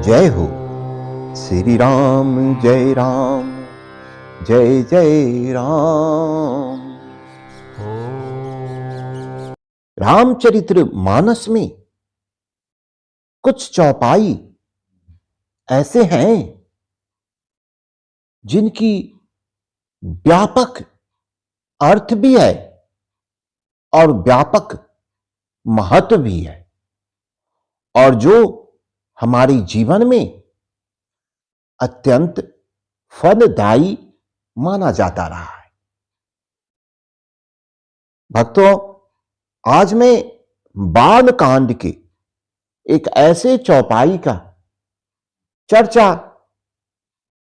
जय हो श्री राम, जय राम, जय जय राम। रामचरित्र मानस में कुछ चौपाई ऐसे हैं जिनकी व्यापक अर्थ भी है और व्यापक महत्व भी है, और जो हमारे जीवन में अत्यंत फलदायी माना जाता रहा है। भक्तों, आज मैं बाल कांड के एक ऐसे चौपाई का चर्चा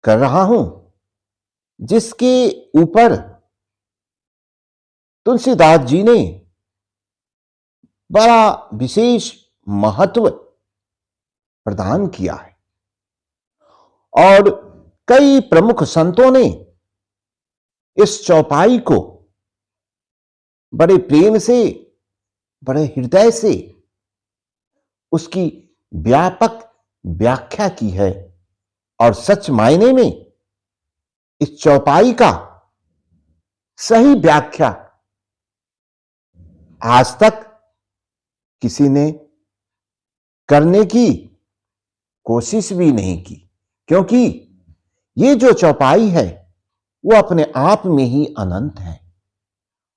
कर रहा हूं जिसके ऊपर तुलसीदास जी ने बड़ा विशेष महत्व प्रदान किया है, और कई प्रमुख संतों ने इस चौपाई को बड़े प्रेम से, बड़े हृदय से उसकी व्यापक व्याख्या की है, और सच मायने में इस चौपाई का सही व्याख्या आज तक किसी ने करने की कोशिश भी नहीं की, क्योंकि ये जो चौपाई है वो अपने आप में ही अनंत है,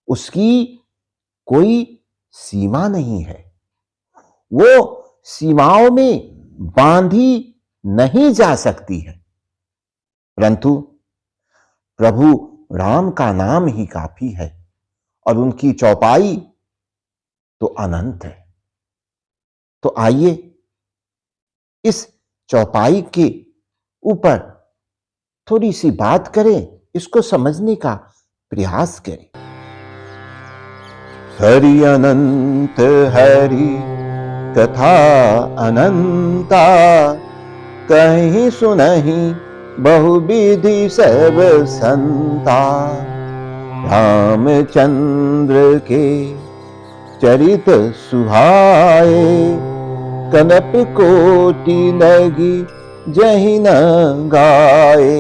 उसकी कोई सीमा नहीं है, वो सीमाओं में बांधी नहीं जा सकती है। परंतु प्रभु राम का नाम ही काफी है और उनकी चौपाई तो अनंत है। तो आइए इस चौपाई के ऊपर थोड़ी सी बात करें, इसको समझने का प्रयास करें। हरि अनंत हरि कथा अनंता, कहीं सुनहि बहुविधि सब संता। रामचंद्र के चरित सुहाए, कनप कोटि लगी जहि न गाए।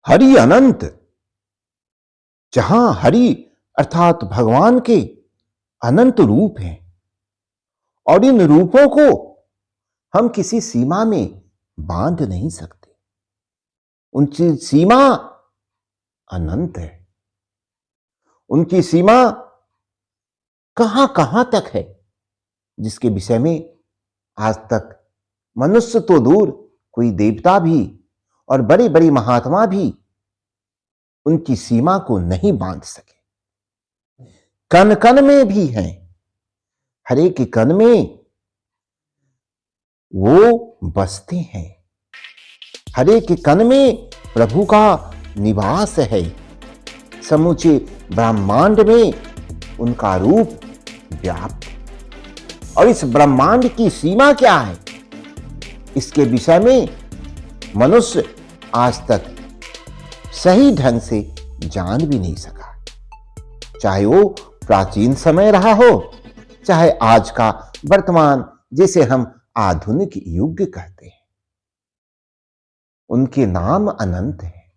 हरि अनंत, जहां हरि अर्थात भगवान के अनंत रूप हैं, और इन रूपों को हम किसी सीमा में बांध नहीं सकते, उनकी सीमा अनंत है। उनकी सीमा कहां कहां तक है, जिसके विषय में आज तक मनुष्य तो दूर, कोई देवता भी और बड़े बड़े महात्मा भी उनकी सीमा को नहीं बांध सके। कण कण में भी हैं, हर एक कण में वो बसते हैं, हर एक कण में प्रभु का निवास है। समूचे ब्रह्मांड में उनका रूप व्याप्त है, और इस ब्रह्मांड की सीमा क्या है, इसके विषय में मनुष्य आज तक सही ढंग से जान भी नहीं सका। चाहे वो प्राचीन समय रहा हो, चाहे आज का वर्तमान, जिसे हम आधुनिक युग कहते हैं। उनके नाम अनंत है,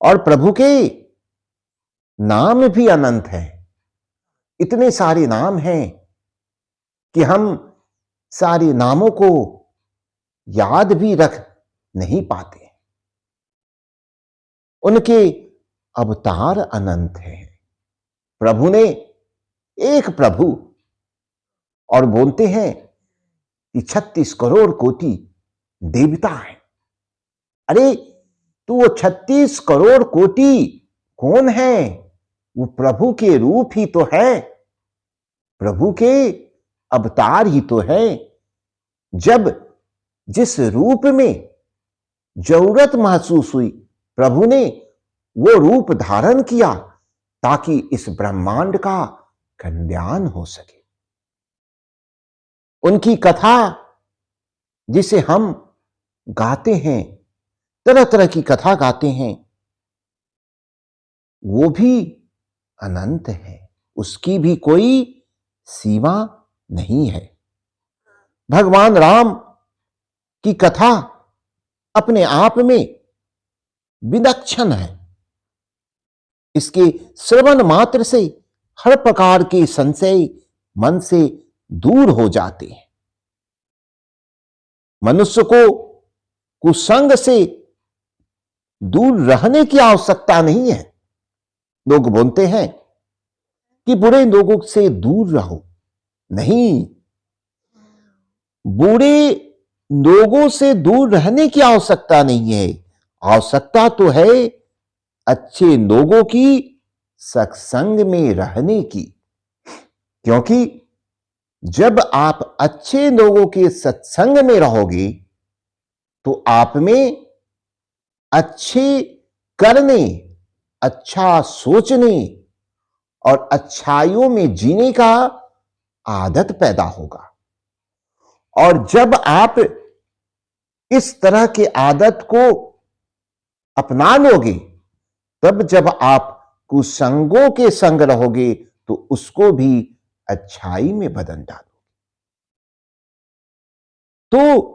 और प्रभु के नाम भी अनंत है। इतने सारे नाम हैं कि हम सारे नामों को याद भी रख नहीं पाते। उनके अवतार अनंत हैं। प्रभु ने एक प्रभु, और बोलते हैं कि 36 करोड़ कोटि देवता है। अरे तो वो 36 करोड़ कोटि कौन है? वो प्रभु के रूप ही तो है, प्रभु के अवतार ही तो है। जब जिस रूप में जरूरत महसूस हुई, प्रभु ने वो रूप धारण किया ताकि इस ब्रह्मांड का कल्याण हो सके। उनकी कथा जिसे हम गाते हैं, तरह तरह की कथा गाते हैं, वो भी अनंत है, उसकी भी कोई सीमा नहीं है। भगवान राम की कथा अपने आप में विलक्षण है। इसके श्रवण मात्र से हर प्रकार के संशय मन से दूर हो जाते हैं। मनुष्य को कुसंग से दूर रहने की आवश्यकता नहीं है। लोग बोलते हैं कि बुरे लोगों से दूर रहो। नहीं, बुरे लोगों से दूर रहने की आवश्यकता नहीं है। आवश्यकता तो है अच्छे लोगों की सत्संग में रहने की। क्योंकि जब आप अच्छे लोगों के सत्संग में रहोगे तो आप में अच्छे करने, अच्छा सोचने और अच्छाइयों में जीने का आदत पैदा होगा। और जब आप इस तरह के आदत को अपना लोगे, तब जब आप कुसंगों के संग रहोगे तो उसको भी अच्छाई में बदल डालोगे। तो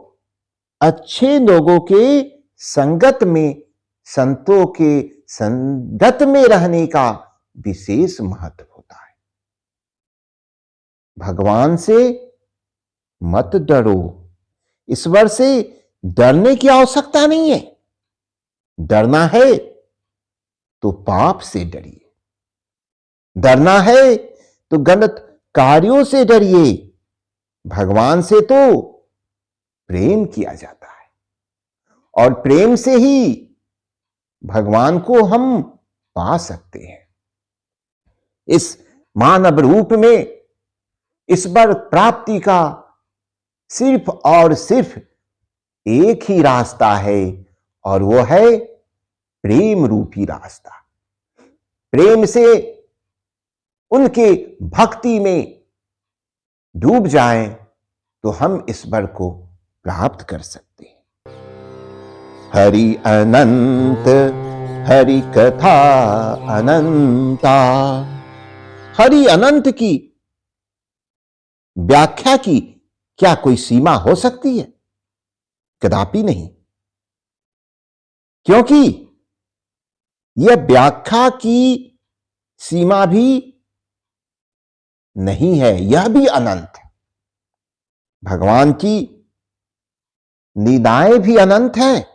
अच्छे लोगों के संगत में, संतों के संगत में रहने का विशेष महत्व होता है। भगवान से मत डरो। ईश्वर से डरने की आवश्यकता नहीं है। डरना है तो पाप से डरिए, डरना है तो गलत कार्यों से डरिए। भगवान से तो प्रेम किया जाता है और प्रेम से ही भगवान को हम पा सकते हैं। इस मानव रूप में ईश्वर प्राप्ति का सिर्फ और सिर्फ एक ही रास्ता है और वो है प्रेम रूपी रास्ता। प्रेम से उनके भक्ति में डूब जाएं तो हम ईश्वर को प्राप्त कर सकते हैं। हरि अनंत, हरि कथा अनंता। हरि अनंत की व्याख्या की क्या कोई सीमा हो सकती है? कदापि नहीं। क्योंकि यह व्याख्या की सीमा भी नहीं है, यह भी अनंत है। भगवान की लीलाएं भी अनंत हैं।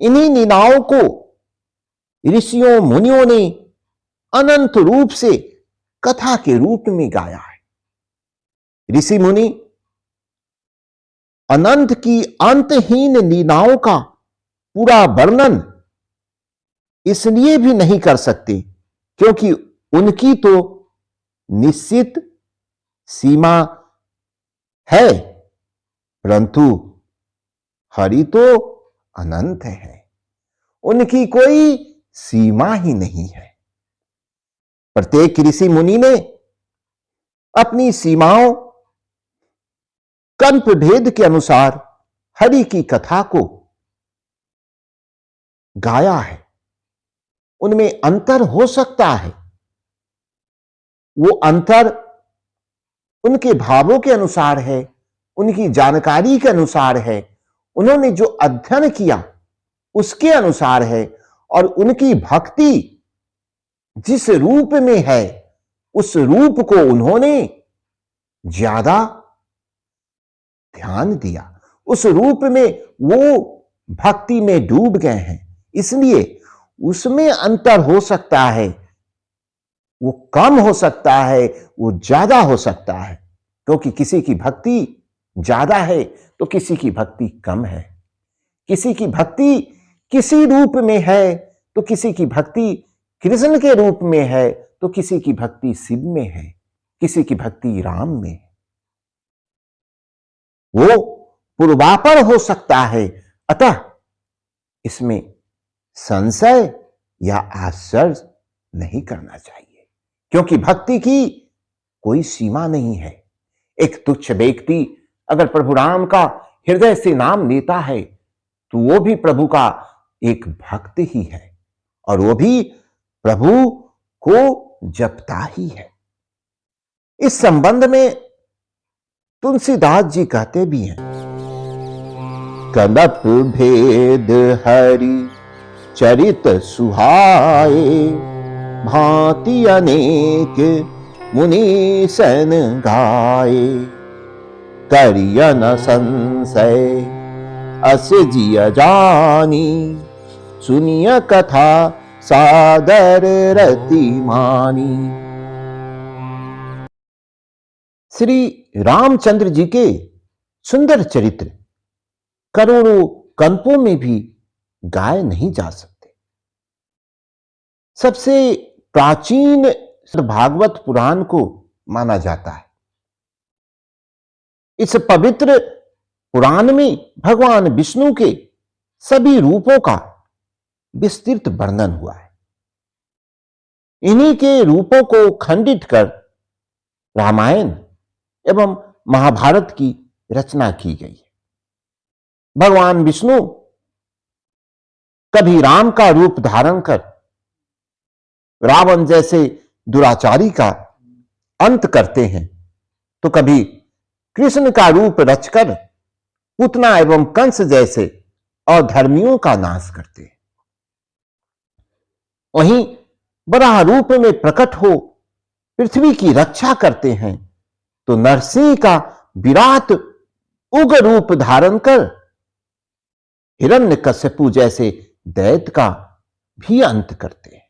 इन्हीं लीलाओं को ऋषियों मुनियों ने अनंत रूप से कथा के रूप में गाया है। ऋषि मुनि अनंत की अंतहीन लीलाओं का पूरा वर्णन इसलिए भी नहीं कर सकते क्योंकि उनकी तो निश्चित सीमा है, परंतु हरि तो अनंत है, उनकी कोई सीमा ही नहीं है। प्रत्येक ऋषि मुनि ने अपनी सीमाओं कल्प भेद के अनुसार हरि की कथा को गाया है। उनमें अंतर हो सकता है, वो अंतर उनके भावों के अनुसार है, उनकी जानकारी के अनुसार है, उन्होंने जो अध्ययन किया उसके अनुसार है और उनकी भक्ति जिस रूप में है उस रूप को उन्होंने ज्यादा ध्यान दिया, उस रूप में वो भक्ति में डूब गए हैं। इसलिए उसमें अंतर हो सकता है, वो कम हो सकता है, वो ज्यादा हो सकता है, क्योंकि किसी की भक्ति ज्यादा है तो किसी की भक्ति कम है। किसी की भक्ति किसी रूप में है तो किसी की भक्ति कृष्ण के रूप में है तो किसी की भक्ति शिव में है, किसी की भक्ति राम में है। वो पूर्वापर हो सकता है। अतः इसमें संशय या आश्चर्य नहीं करना चाहिए, क्योंकि भक्ति की कोई सीमा नहीं है। एक तुच्छ व्यक्ति अगर प्रभु राम का हृदय से नाम लेता है तो वो भी प्रभु का एक भक्त ही है और वो भी प्रभु को जपता ही है। इस संबंध में तुलसीदास जी कहते भी हैं, कनप भेद हरि चरित सुहाए, भांति अनेक मुनि सन गाए, करिय न संशय अस जिय जानी, सुनिय कथा सादर रति मानी। श्री रामचंद्र जी के सुंदर चरित्र करोड़ों कल्पों में भी गाए नहीं जा सकते। सबसे प्राचीन भागवत पुराण को माना जाता है। इस पवित्र पुराण में भगवान विष्णु के सभी रूपों का विस्तृत वर्णन हुआ है। इन्हीं के रूपों को खंडित कर रामायण एवं महाभारत की रचना की गई है। भगवान विष्णु कभी राम का रूप धारण कर रावण जैसे दुराचारी का अंत करते हैं, तो कभी कृष्ण का रूप रचकर पूतना एवं कंस जैसे अधर्मियों का नाश करते हैं। वहीं बराह रूप में प्रकट हो पृथ्वी की रक्षा करते हैं, तो नरसिंह का विराट उग्र रूप धारण कर हिरण्यकश्यपु जैसे दैत्य का भी अंत करते हैं।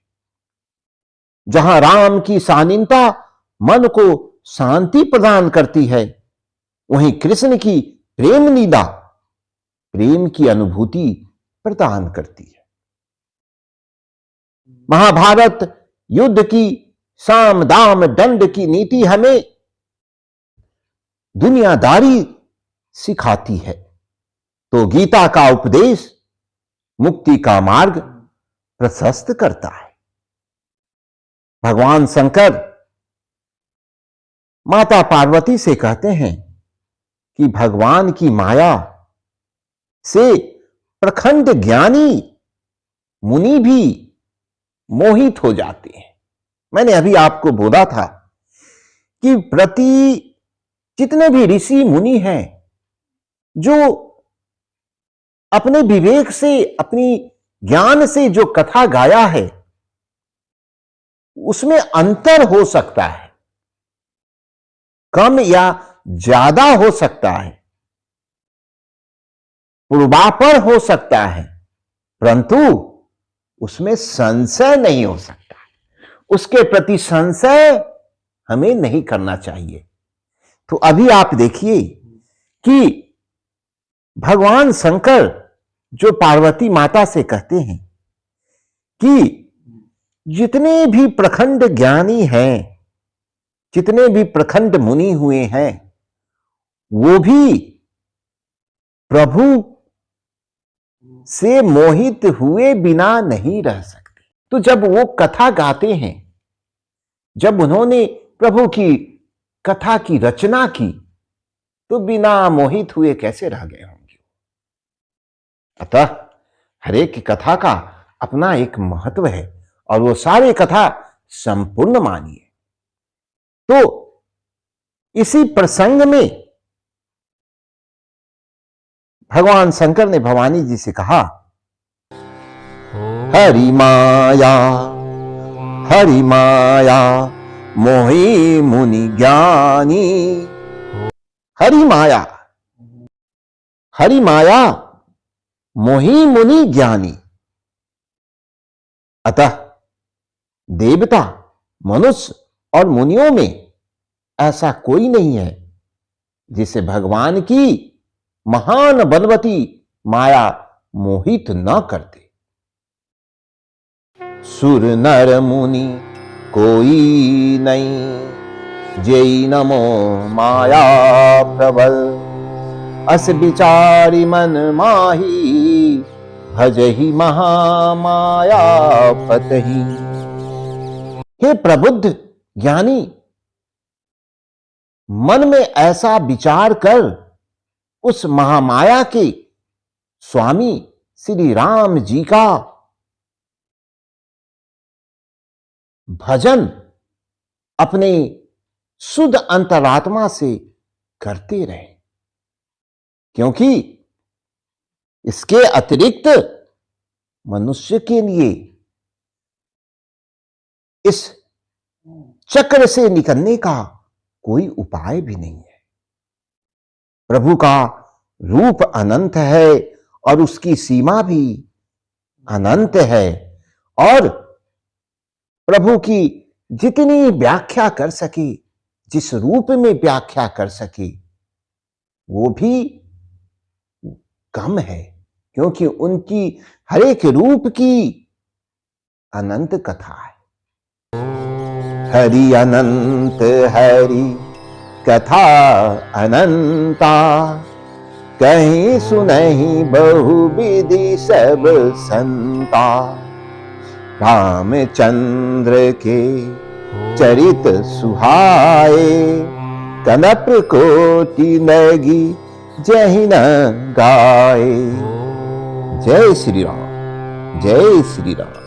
जहां राम की शालीनता मन को शांति प्रदान करती है, वहीं कृष्ण की प्रेम लीला प्रेम की अनुभूति प्रदान करती है। महाभारत युद्ध की साम दाम दंड की नीति हमें दुनियादारी सिखाती है, तो गीता का उपदेश मुक्ति का मार्ग प्रशस्त करता है। भगवान शंकर माता पार्वती से कहते हैं कि भगवान की माया से प्रखंड ज्ञानी मुनि भी मोहित हो जाते हैं। मैंने अभी आपको बोला था कि जितने भी ऋषि मुनि हैं, जो अपने विवेक से अपनी ज्ञान से जो कथा गाया है, उसमें अंतर हो सकता है, कम या ज्यादा हो सकता है, पूर्वापर हो सकता है, परंतु उसमें संशय नहीं हो सकता। उसके प्रति संशय हमें नहीं करना चाहिए। तो अभी आप देखिए कि भगवान शंकर जो पार्वती माता से कहते हैं कि जितने भी प्रखंड ज्ञानी हैं, जितने भी प्रखंड मुनि हुए हैं, वो भी प्रभु से मोहित हुए बिना नहीं रह सकते। तो जब वो कथा गाते हैं, जब उन्होंने प्रभु की कथा की रचना की, तो बिना मोहित हुए कैसे रह गए होंगे। अतः हर एक कथा का अपना एक महत्व है और वो सारे कथा संपूर्ण मानिए। तो इसी प्रसंग में भगवान शंकर ने भवानी जी से कहा, हरि माया मोहि मुनि ज्ञानी। हरि माया मोहि मुनि ज्ञानी। अतः देवता, मनुष्य और मुनियों में ऐसा कोई नहीं है जिसे भगवान की महान बलवती माया मोहित न करते। सुर नर मुनि कोई नहीं, जेई नमो माया प्रबल। अस विचारी मन माही, भजहि महामाया पतहि। हे प्रबुद्ध ज्ञानी, मन में ऐसा विचार कर उस महामाया के स्वामी श्री राम जी का भजन अपने शुद्ध अंतरात्मा से करते रहे, क्योंकि इसके अतिरिक्त मनुष्य के लिए इस चक्र से निकलने का कोई उपाय भी नहीं है। प्रभु का रूप अनंत है और उसकी सीमा भी अनंत है, और प्रभु की जितनी व्याख्या कर सके, जिस रूप में व्याख्या कर सके, वो भी कम है, क्योंकि उनकी हर एक रूप की अनंत कथा है। हरि अनंत हरि कथा अनंता, कहीं सुनहि बहुविधि सब संता। रामचंद्र के चरित सुहाए, कनप कोटि लगी जहि न गाए। जय श्री राम, जय श्री राम।